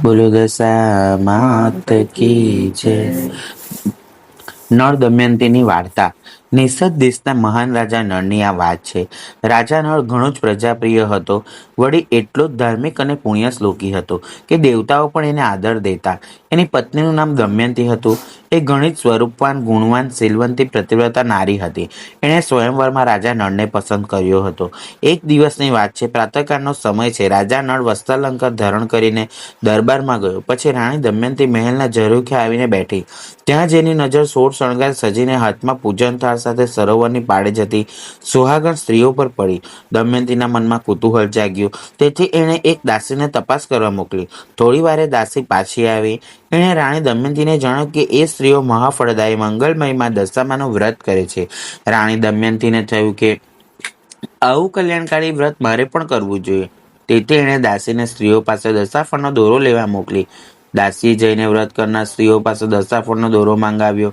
બોલો દશા માત કી જય. નળ દમયંતીની વાર્તા. નિષદ દેશના મહાન રાજા નળની આ વાત છે. રાજા નળ ઘણો જ પ્રજાપ્રિય હતો. વળી એટલો જ ધાર્મિક અને પુણ્યશ્લોકી હતો કે દેવતાઓ પણ એને આદર દેતા. એની પત્નીનું નામ દમયંતી હતું. એ ઘણી જ સ્વરૂપવાન, ગુણવાન, શીલવંતી, પ્રતિવ્રતા નારી હતી. એણે સ્વયંવરમાં રાજા નળને પસંદ કર્યો હતો. એક દિવસની વાત છે. પ્રાતઃકાળનો સમય છે. રાજા નળ વસ્ત્રાલંકાર ધારણ કરીને દરબારમાં ગયો. પછી રાણી દમયંતી મહેલના ઝરૂખે આવીને બેઠી. ત્યાં જેની નજર સોળ શણગાર સજીને હાથમાં પૂજન થાળ સાથે સરોવરની પાળે જતી સુહાગણ સ્ત્રીઓ પર પડી. દમયંતીના મનમાં કુતૂહલ જાગ્યું. તેથી એણે એક દાસીને તપાસ કરવા મોકલી. થોડી વારે દાસી પાછી આવી. એણે રાણી દમયંતીને જણાવ્યું કે એ સ્ત્રીઓ મહાફળદાયી મંગલમયમાં દશામાનું વ્રત કરે છે. રાણી દમયંતીને થયું કે આવું કલ્યાણકારી વ્રત મારે પણ કરવું જોઈએ. તેથી એણે દાસીને સ્ત્રીઓ પાસે દશાફળનો દોરો લેવા મોકલી. દાસીએ જઈને વ્રત કરનાર સ્ત્રીઓ પાસે દશાફળનો દોરો માંગાવ્યો.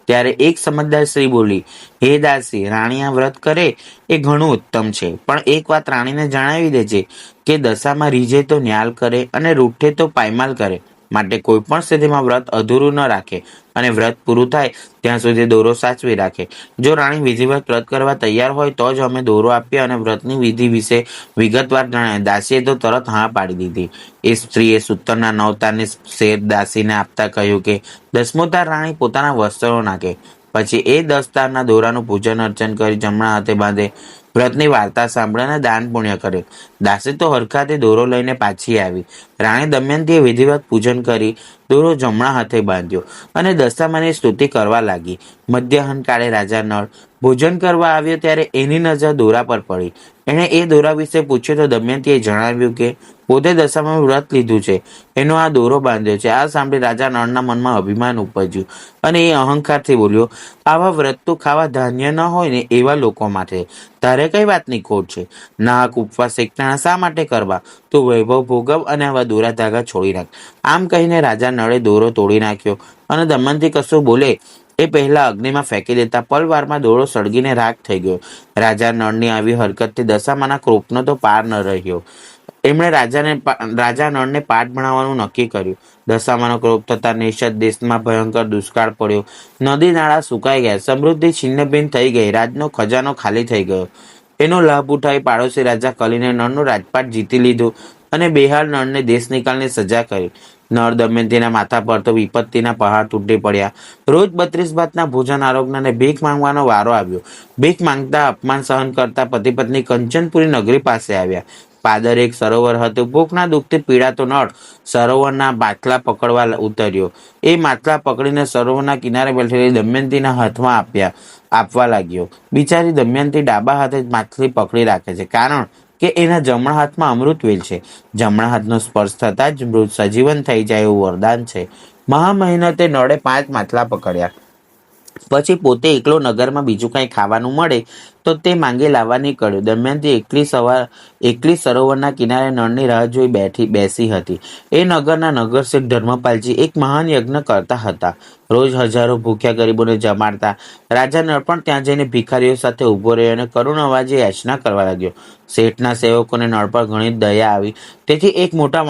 ત્યારે એક સમજદાર સ્ત્રી બોલી, હે દાસી, રાણી આ વ્રત કરે એ ઘણું ઉત્તમ છે, પણ એક વાત રાણીને જણાવી દેજે કે દશામાં રીઝે તો ન્યાલ કરે અને રૂઠે તો પાયમાલ કરે. માટે કોઈ પણ સ્થિતિમાં વ્રત અધૂરું ન રાખે અને વ્રત પૂરું થાય ત્યાં સુધી દોરો સાચવી રાખે. જો રાણી વિધિવત વ્રત કરવા તૈયાર હોય તો જ અમે દોરો આપીએ અને વ્રતની વિધિ વિશે વિગતવાર જણાય. દાસીએ તો તરત હા પાડી દીધી. એ સ્ત્રીએ સૂતરના 9 તારની શેર દાસીને આપતા કહ્યું કે 10મો તાર રાણી પોતાના વસ્ત્રો નાખે. પછી એ 10 તારના દોરાનું પૂજન અર્ચન કરી જમણા હાથે બાંધે. વ્રતની વાર્તા સાંભળે અને દાન પુણ્ય કરે. દાસી તો હરખાથી દોરો લઈને પાછી આવી. રાણી દમયંતીએ વિધિવત પૂજન કરી દોરો જમણા હાથે બાંધ્યો અને દશામાની સ્તુતિ કરવા લાગી. મધ્યાહન કાળે રાજા નળ ભોજન કરવા આવ્યો ત્યારે એની નજર દોરા પર પડી. એણે એ દોરા વિશે પૂછ્યું તો દમયંતીએ જણાવ્યું કે પોતે દશામાં વ્રત લીધું છે, એનો આ દોરો બાંધ્યો છે. આ સાંભળી રાજા નળના મનમાં અભિમાન ઉપજ્યું અને એ અહંકારથી બોલ્યો, આવા વ્રત તો ખાવા ધાન્ય ન હોય ને એવા લોકો માટે. તારે કઈ વાતની ખોટ છે? નાહક ઉપવાસ એકટાણા શા માટે કરવા? તું વૈભવ ભોગવ અને આવા દોરા ધાગા છોડી નાખ. આમ કહીને રાજા નળે દોરો તોડી નાખ્યો અને દમયંતી કશું બોલે એ પહેલા અગ્નિમાં ફેંકી દેતા પલવારમાં દોરો સળગીને રાખ થઈ ગયો. રાજા નળની આવી હરકતથી દશામાના ક્રોધનો તો પાર ન રહ્યો. એમણે રાજા નળને પાઠ ભણાવવાનું નક્કી કર્યું. દશામાનો ક્રોધ થતા નિષદ દેશમાં ભયંકર દુષ્કાળ પડ્યો. નદી નાળા સુકાઈ ગયા. સમૃદ્ધિ છિન્નભિન્ન થઈ ગઈ. રાજનો ખજાનો ખાલી થઈ ગયો. એનો લાભ ઉઠાવી પાડોશી રાજા કલીને નળનું રાજપાટ જીતી લીધું અને બેહાલ નળને દેશ નિકાલની સજા કરી. નળ દમયંતીના માથા પર તો વિપત્તિના પહાડ તૂટી પડ્યા. રોજ 32 ભાતના ભોજન આરોગનાને ભીખ માંગવાનો વારો આવ્યો. ભીખ માંગતા અપમાન સહન કરતા પતિ પત્ની કંચનપુરી નગરી પાસે આવ્યા. પાદર એક સરોવર હતું. ભૂખના દુઃખથી પીડાતો નળ સરોવરના માટલા પકડવા ઉતર્યો. એ માટલા પકડીને સરોવરના કિનારે બેઠેલી દમયંતીના હાથમાં આપવા લાગ્યો. બિચારી દમયંતી ડાબા હાથે જ માછલી પકડી રાખે છે, કારણ કે એના જમણા હાથમાં અમૃત વેલ છે. જમણા હાથનો સ્પર્શ થતાં જ મૃત સજીવન થઈ જાય એવું વરદાન છે. મહા મહેનતે નળે 5 માટલા પકડ્યા. પછી પોતે એકલો નગરમાં બીજું કંઈ ખાવાનું મળે તો તે માંગે લાવવા નીકળ્યો. દમયંતી એકલી સરોવરના કિનારે નળની રાહ જોઈ બેસી હતી. એ નગરના નગરસેઠ ધર્મપાલજી એક મહાન યજ્ઞ કરતા હતા. રોજ હજારો ભૂખ્યા ગરીબોને જમાડતા. રાજા નળ પણ ત્યાં જઈને ભિખારીઓ સાથે ઊભો રહ્યો અને કરુણ અવાજે યાચના કરવા લાગ્યો. શેઠના સેવકોને નળ પર ઘણી દયા આવી. તેથી એક મોટા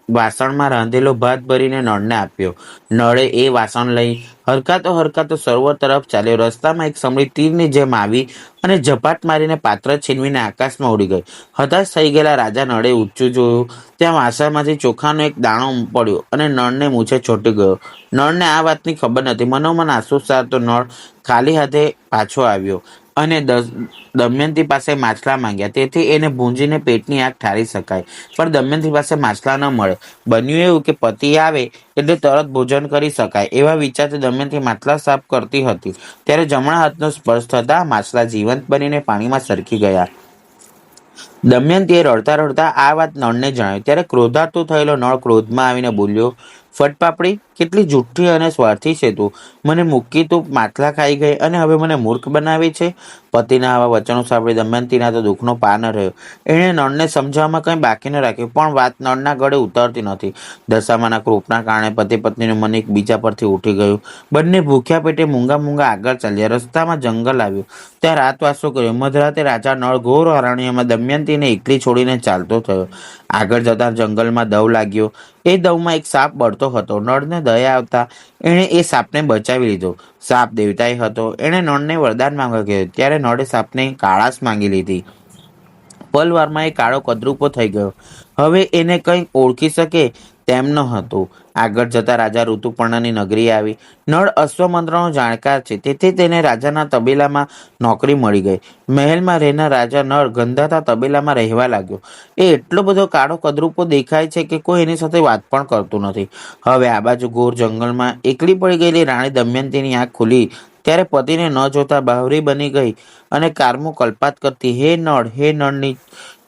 વાસણમાં રાંધેલો ભાત ભરીને નળને આપ્યો. નળે એ વાસણ લઈ હરખાતો સરોવર તરફ ચાલ્યો. રસ્તામાં એક સમડી તીરની જેમ આવી અને ઝપાટ મારીને પાત્ર છીનવીને આકાશમાં ઉડી ગઈ. હતાશ થઈ ગયેલા રાજા નળે ઊંચું જોયું. ત્યાં વાસણમાંથી ચોખાનો એક દાણો પડ્યો અને નળને મૂછે ચોંટી ગયો. નળને આ વાતની ખબર નથી. મનોમન આંસુ સારતો નળ ખાલી હાથે પાછો આવ્યો અને દમયંતી પાસે માછલા માંગ્યા. તેથી એને ભૂંજીને પેટની આગ ઠારી શકાય. પણ દમયંતી પાસે માછલા ન મળે. બન્યું એવું કે પતિ આવે એટલે તરત ભોજન કરી શકાય એવા વિચારથી દમયંતી માછલા સાફ કરતી હતી. ત્યારે જમણા હાથનો સ્પર્શ થતા માછલા જીવંત બનીને પાણીમાં સરકી ગયા. દમયંતીએ રડતા રડતા આ વાત નળને જણાવી. ત્યારે ક્રોધાતુર થયેલો નળ ક્રોધમાં આવીને બોલ્યો, ફટપાપડી, કેટલી જુઠ્ઠી અને સ્વાર્થી છે તું! મને મૂકી તું માટલા ખાઈ ગઈ અને હવે મને મૂર્ખ બનાવી છે. પતિના આવા વચનો સાંભળી દમયંતીના તો દુઃખનો પાર ન રહ્યો. એણે નળને સમજાવવામાં કંઈ બાકી ન રાખ્યું, પણ વાત નળના ગળે ઉતરતી નહોતી. દશામાના ક્રોધના કારણે પતિ પત્નીનું મન એકબીજા પરથી ઉઠી ગયું. બંને ભૂખ્યા પેટે મૂંગા આગળ ચાલ્યા. રસ્તામાં જંગલ આવ્યું. ત્યાં રાતવાસો કર્યો. મધરાતે રાજા નળ ઘોર અરણ્યમાં દમયંતીને એકલી છોડીને ચાલતો થયો. આગળ જતા જંગલમાં દવ લાગ્યો. એ દવમાં એક સાપ બળતો હતો. નળને દયા આવતા એણે એ સાપને બચાવી લીધો. સાપ દેવતાય હતો. એણે નળને વરદાન માંગવા કહ્યું ત્યારે નળે સાપને કાળાશ માંગી લીધી. પલવારમાં એ કાળો કદરૂપો થઈ ગયો. હવે એને કંઈ ઓળખી શકે તેમ ન હતું. આગળ જતા રાજા ઋતુપર્ણની નગરી આવી. નળ અશ્વમંત્રનો જાણકાર છે, તેથી તેને રાજાના તબેલામાં નોકરી મળી ગઈ. મહેલમાં રહેનાર રાજા નળ ગંધાતા તબેલામાં રહેવા લાગ્યો. એ એટલો બધો કાળો કદરૂપો દેખાય છે કે કોઈ એની સાથે વાત પણ કરતું નથી. હવે આ બાજુ ઘોર જંગલમાં એકલી પડી ગયેલી રાણી દમયંતીની આંખ ખુલી ત્યારે પતિને ન જોતા બાવરી બની ગઈ અને કારમો કલ્પાત કરતી હે નળની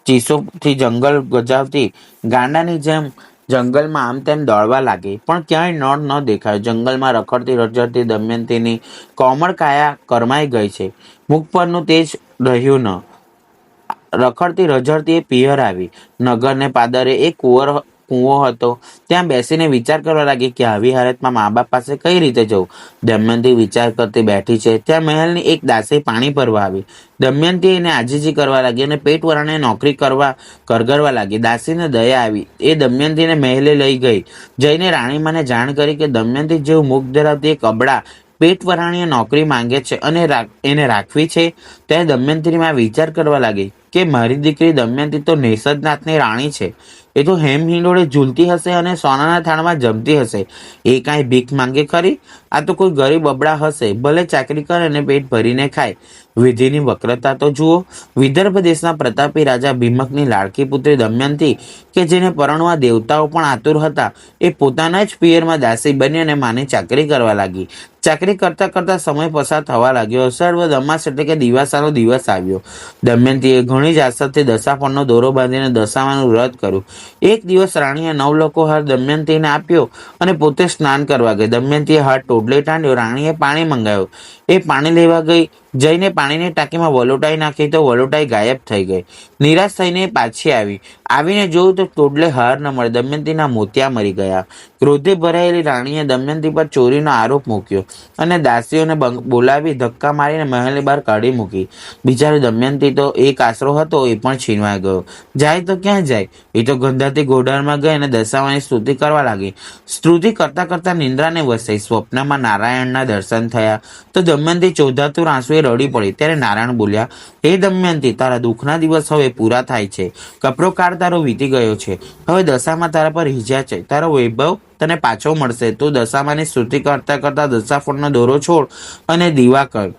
ચીસોથી જંગલ ગજાવતી ગાંડાની જેમ જંગલમાં આમ તેમ દોડવા લાગી. પણ ક્યાંય નળ ન દેખાયો. જંગલમાં રખડતી રજડતી દમયંતીની કોમળ કાયા કરમાઈ ગઈ છે. મુખ પરનું તેજ રહ્યું ન. રખડતી રઝળતી એ પિયર આવી. નગરને પાદરે એક કૂવો હતો. ત્યાં બેસીને વિચાર કરવા લાગી કે આવી હાલતમાં મા બાપ પાસે કઈ રીતે જવું. દમયંતી વિચાર કરતી બેઠી છે ત્યાં મહેલની એક દાસી પાણી ભરવા આવી. દમયંતી એને આજીજી કરવા લાગી અને પેટ વરાણે નોકરી કરગરવા લાગી. દાસીને દયા આવી. એ દમયંતીને મહેલે લઈ ગઈ. જઈને રાણીમાને જાણ કરી કે દમયંતી જેવું મુખ ધરાવતી એક અબળા પેટ વરાણીએ નોકરી માંગે છે અને એને રાખવી છે. ત્યારે દમયંતીની માં વિચાર કરવા લાગી કે મારી દીકરી દમયંતી તો નિષદનાથની રાણી છે. એ તો હેમ હિંડોળે ઝૂલતી હશે અને સોનાના થાળમાં જમતી હશે. એ કાંઈ ભીખ માંગે ખરી? આ તો કોઈ ગરીબ અબળા હશે. ભલે ચાકરી કરે અને પેટ ભરીને ખાય. વિધિની વક્રતા તો જુઓ. વિદર્ભ દેશના પ્રતાપી રાજા ભીમકની લાડકી પુત્રી દમયંતી કે જેને પરણવા દેવતાઓ પણ આતુર હતા, એ પોતાના જ પિયરમાં દાસી બની અને માની ચાકરી કરવા લાગી. ચાકરી કરતા કરતા સમય પસાર થવા લાગ્યો. સર્વ દમાસ એટલે કે દિવાસાનો દિવસ આવ્યો. દમયંતીએ ઘણી જ આસક્તિથી દશાફળનો દોરો બાંધીને દશામાનું વ્રત કર્યું. એક દિવસ રાણીએ નવલકોહાર દમયંતીને આપ્યો અને પોતે સ્નાન કરવા ગઈ. દમયંતીએ હાથ ટોડલે ટાંડ્યો. રાણીએ પાણી મંગાવ્યું. એ પાણી લેવા જઈને પાણીની ટાંકીમાં વલોટાઈ નાખી તો વલોટાઈ ગાયબ થઈ ગઈ. નિરાશ થઈને પાછી આવીને જોયું તો ટોડલે હાર ન મળે. દમયંતીના મોતિયા મરી ગયા. ક્રોધે ભરાયેલી રાણીએ દમયંતી પર ચોરીનો આરોપ મૂક્યો અને દાસીઓને બોલાવી ધક્કા મારીને મહેલની બહાર કાઢી મૂકી. બિચારી દમયંતી તો એક આશરો હતો એ પણ છીનવાઈ ગયો. જાય તો ક્યાં જાય? એ તો ગંધાતી ઘોડારમાં ગઈ અને દશામાની સ્તુતિ કરવા લાગી. સ્તુતિ કરતા કરતા નિંદ્રાને વસાઈ. સ્વપ્નમાં નારાયણના દર્શન થયા તો દમયંતી ચોધાતુર આંસુએ રડી પડી. ત્યારે નારાયણ બોલ્યા, હે દમયંતી, તારા દુઃખના દિવસ હવે પૂરા થાય છે. કપરો કાળ તારો વીતી ગયો છે. હવે દશામાં તારા પર હિજા છે. તારો વૈભવ તને પાછો મળશે. તું દશામાની સ્તુતિ કરતા કરતા દશાફળનો દોરો છોડ અને દીવા કર.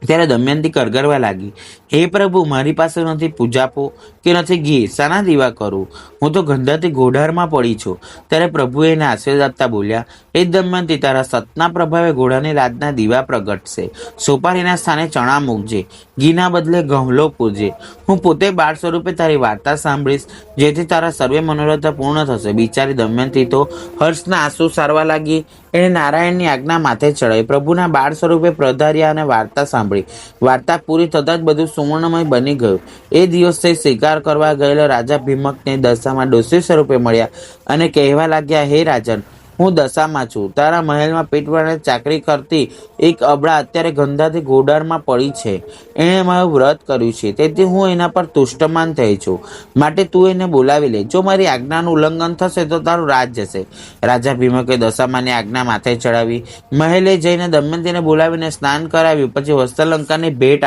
ત્યારે દમયંતી કરગરવા લાગી, હે પ્રભુ, મારી પાસે નથી પૂજાપો કે નથી ઘી. શાના દીવા કરું? હું તો ગંધાતી ઘોડારમાં પડી છું. ત્યારે પ્રભુએ એને આશીર્વાદ આપતા બોલ્યા, હે દમયંતી, તારા સતના પ્રભાવે ઘોડાની લાજના દીવા પ્રગટશે. સોપારીના સ્થાને ચણા મૂકજે. ઘીના બદલે ગહલો પૂરજે. હું પોતે બાળ સ્વરૂપે તારી વાર્તા સાંભળીશ, જેથી તારા સર્વે મનોરથ પૂર્ણ થશે. બિચારી દમયંતી તો હર્ષના આંસુ સારવા લાગી. એણે નારાયણની આજ્ઞા માથે ચડાવી. પ્રભુના બાળ સ્વરૂપે પ્રધાર્યા અને વાર્તા સાંભળી. વાર્તા પૂરી થતાં જ બધું સુવર્ણમય બની ગયું. એ દિવસે શિકાર કરવા ગયેલા રાજા ભીમકને દશામાં ડોસી સ્વરૂપે મળ્યા અને કહેવા લાગ્યા, હે રાજન, હું દશામાં છું. તારા મહેલમાં પેટવાળાને ચાકરી કરતી એક અબળા અત્યારે ગંધાથી ઘોડારમાં પડી છે. એણે મારું વ્રત કર્યું છે, તેથી હું એના પર તુષ્ટમાન થઈ છું. માટે તું એને બોલાવી લે. જો મારી આજ્ઞાનું ઉલ્લંઘન થશે તો તારું રાજ જશે. રાજા ભીમકે દશામાની આજ્ઞા માથે ચડાવી. મહેલે જઈને દમયંતીને બોલાવીને સ્નાન કરાવ્યું. પછી વસ્ત્રાલંકારની ભેટ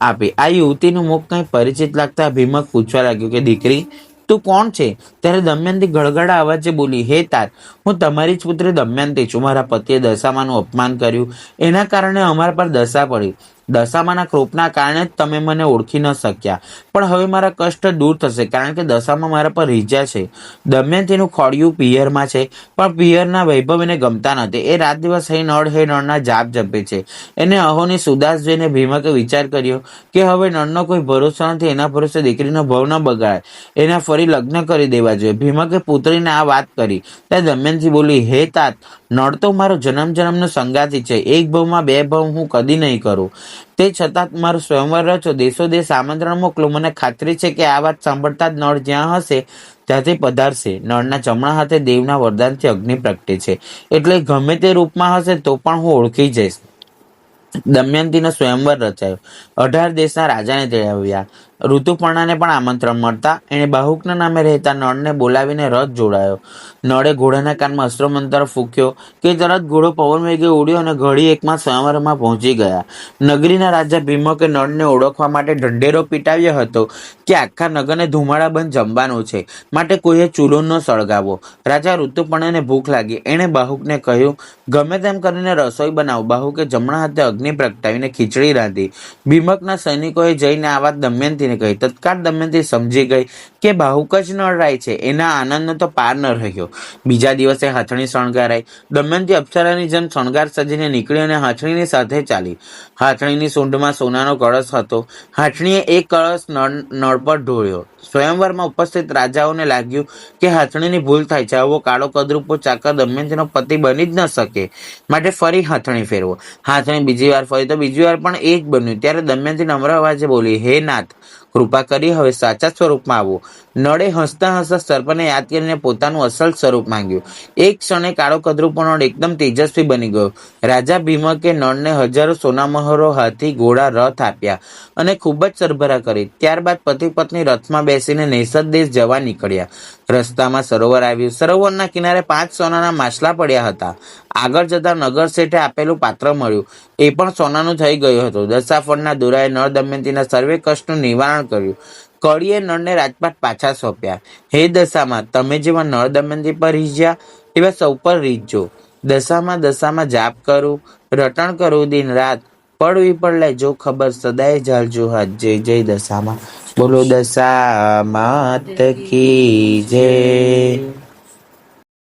આપી. આ યુવતીનું મુખ કંઈ પરિચિત લાગતા ભીમક પૂછવા લાગ્યું કે દીકરી, તું કોણ છે? ત્યારે દમયંતી ગળગળા અવાજે બોલી, હે તાર, હું તમારી જ પુત્રી દમયંતી છું. મારા પતિએ દશામાનું અપમાન કર્યું, એના કારણે અમારા પર દશા પડી. દશામાના ક્રોપના કારણે જ તમે મને ઓળખી ન શક્યા. પણ હવે મારા કષ્ટ દૂર થશે, કારણ કે દશામાં મારા પર રીઝા છે. દમયંતીનું ખોડિયું પિયરમાં છે, પણ પિયરના વૈભવ એને ગમતા નથી. એ રાત દિવસ હે નળના જાપ જપે છે. એને અહોની સુદાસ જોઈને ભીમકે વિચાર કર્યો કે હવે નળનો કોઈ ભરોસો નથી. એના ભરોસે દીકરીનો ભવ ન બગાડે. એના ફરી લગ્ન કરી દેવા જોઈએ. ભીમકે પુત્રીને આ વાત કરી. ત્યારે દમયંતી બોલી, હે તાત, નળ તો મારો જન્મનો સંગાતી છે. એક ભવમાં બે ભવ હું કદી નહીં કરું. તે છતાં મારું સ્વયંવર રચો, દેશો દેશ આમંત્રણ મોકલો. મને ખાતરી છે કે આ વાત સાંભળતા જ નળ જ્યાં હશે ત્યાંથી પધારશે. નળના જમણા હાથે દેવના વરદાનથી અગ્નિ પ્રગટે છે, એટલે ગમે તે રૂપમાં હશે તો પણ હું ઓળખી જઈશ. દમયંતીનો સ્વયંવર રચાયો. 18 દેશના રાજાને તેડાવ્યા. ઋતુપર્ણાને પણ આમંત્રણ મળતા એણે બાહુકના નામે રહેતા નળને બોલાવીને રથ જોડાયો. નળે ઘોડાના કાનમાં અસ્ત્રોમંતર ફૂંક્યો કે તરત ઘોડો પવન વેગે ઉડ્યો અને ઘડી એકમાં સ્વયંવરમાં પહોંચી ગયા. નગરીના રાજા ભીમકે નળને ઓળખવા માટે ઢંઢેરો પીટાવ્યો હતો કે આખા નગરને ધુમાડાબંધ જમવાનું છે, માટે કોઈએ ચૂલો ન સળગાવો. રાજા ઋતુપર્ણાને ભૂખ લાગી. એણે બાહુકને કહ્યું, ગમે તેમ કરીને રસોઈ બનાવો. બાહુકે જમણા હાથે અગ્નિ પ્રગટાવીને ખીચડી રાંધી. ભીમકના સૈનિકોએ જઈને આ વાત દમયંતીને કહી. તત્કાળ દમયંતી સમજી ગઈ કે બાહુક જ નળરાય છે. એના આનંદનો તો પાર ન રહ્યો. બીજા દિવસે હાથણી શણગારાઈ. દમયંતી અપ્સરાની જેમ શણગાર સજીને નીકળી અને હાથણીની સાથે ચાલી. હાથણીની સૂંઢમાં સોનાનો કળશ હતો. હાથણીએ એક કળશ નળ પર ઢોળ્યો. સ્વયંવરમાં ઉપસ્થિત રાજાઓને લાગ્યું કે હાથણીની ભૂલ થાય છે. આવો કાળો કદરૂપો ચાકર દમયંતીનો પતિ બની જ ન શકે, માટે ફરી હાથણી ફેરવો. હાથણી બીજી વાર ફરી તો બીજી વાર પણ એ જ બન્યું. ત્યારે દમયંતી નમ્ર અવાજે બોલી, હે નાથ, કૃપા કરી હવે સાચા સ્વરૂપમાં આવો. નળે હસતા હસતા સર્પને યાદ કરીને પોતાનું અસલ સ્વરૂપ માંગ્યું. એક ક્ષણે કાળો કદરૂપો નળ એકદમ તેજસ્વી બની ગયો. રાજા ભીમકે નળને હજારો સોનામહોરો, હાથી, ઘોડા, રથ આપ્યા અને ખૂબ જ સરભરા કરી. ત્યારબાદ પતિ પત્ની રથમાં બેસીને નૈષદ દેશ જવા નીકળ્યા. રસ્તામાં સરોવર આવ્યું. સરોવરના કિનારે 5 સોનાના માછલા પડ્યા હતા. આગળ જતા નગર શેઠે આપેલું પાત્ર મળ્યું. એ પણ સોનાનું થઈ ગયું હતું. દશાફળના દોરાએ નળ દમયંતીના સર્વે કષ્ટનું નિવારણ કર્યું. કળીએ નળને રાજપાટ પાછા સોંપ્યા. હે દશામાં, તમે જેવા નળ દમયંતી પર રીઝ્યા એવા સૌ પર રીઝજો. દશામાં જાપ કરું, રટણ કરું દિન રાત, પડવી પણ લેજો ખબર, સદાય ઝાલજો હાથ. જય જય દશામાં. બોલો દશામાત કી જય.